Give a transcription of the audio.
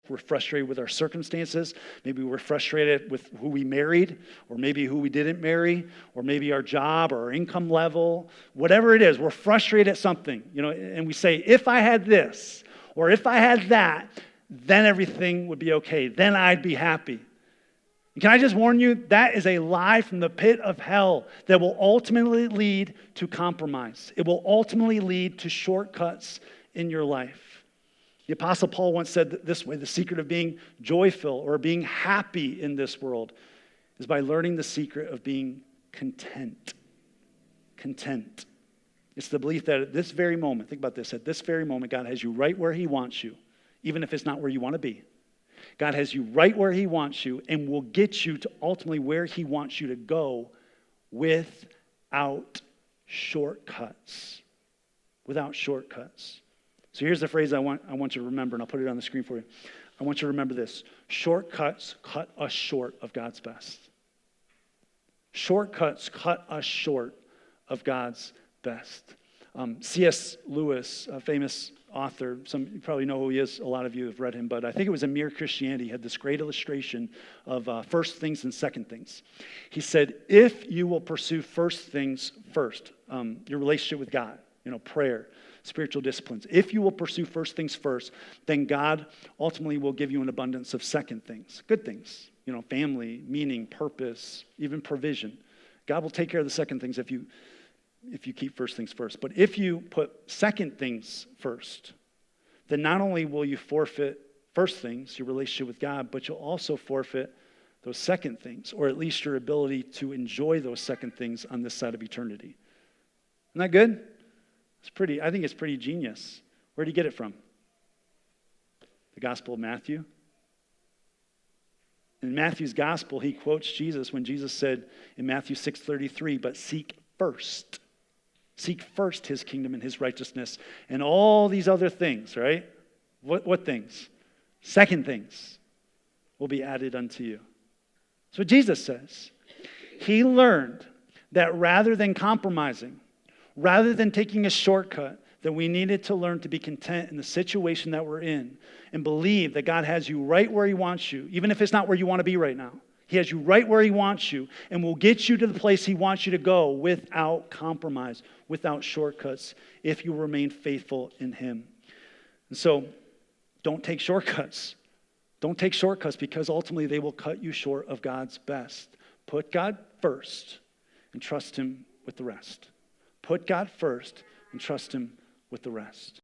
We're frustrated with our circumstances. Maybe we're frustrated with who we married, or maybe who we didn't marry, or maybe our job or our income level. Whatever it is, we're frustrated at something, and we say, if I had this, or if I had that, then everything would be okay. Then I'd be happy. And can I just warn you, that is a lie from the pit of hell that will ultimately lead to compromise. It will ultimately lead to shortcuts in your life. The Apostle Paul once said this way: the secret of being joyful or being happy in this world is by learning the secret of being content. Content. It's the belief that at this very moment, think about this, at this very moment, God has you right where he wants you, even if it's not where you want to be. God has you right where he wants you and will get you to ultimately where he wants you to go without shortcuts. Without shortcuts. So here's the phrase I want you to remember, and I'll put it on the screen for you. I want you to remember this. Shortcuts cut us short of God's best. Shortcuts cut us short of God's best. C.S. Lewis, a famous author, you probably know who he is, a lot of you have read him, but I think it was in Mere Christianity, he had this great illustration of first things and second things. He said, if you will pursue first things first, your relationship with God, prayer, spiritual disciplines. If you will pursue first things first, then God ultimately will give you an abundance of second things, good things, family, meaning, purpose, even provision. God will take care of the second things if you keep first things first. But if you put second things first, then not only will you forfeit first things, your relationship with God, but you'll also forfeit those second things, or at least your ability to enjoy those second things on this side of eternity. Isn't that good? I think it's pretty genius. Where did he get it from? The Gospel of Matthew. In Matthew's Gospel, he quotes Jesus when Jesus said in Matthew 6:33, but seek first his kingdom and his righteousness and all these other things, right? What things? Second things will be added unto you. That's what Jesus says. He learned that rather than compromising, rather than taking a shortcut, that we needed to learn to be content in the situation that we're in and believe that God has you right where he wants you, even if it's not where you want to be right now. He has you right where he wants you and will get you to the place he wants you to go without compromise, without shortcuts, if you remain faithful in him. And so, don't take shortcuts. Don't take shortcuts because ultimately they will cut you short of God's best. Put God first and trust him with the rest. Put God first and trust him with the rest.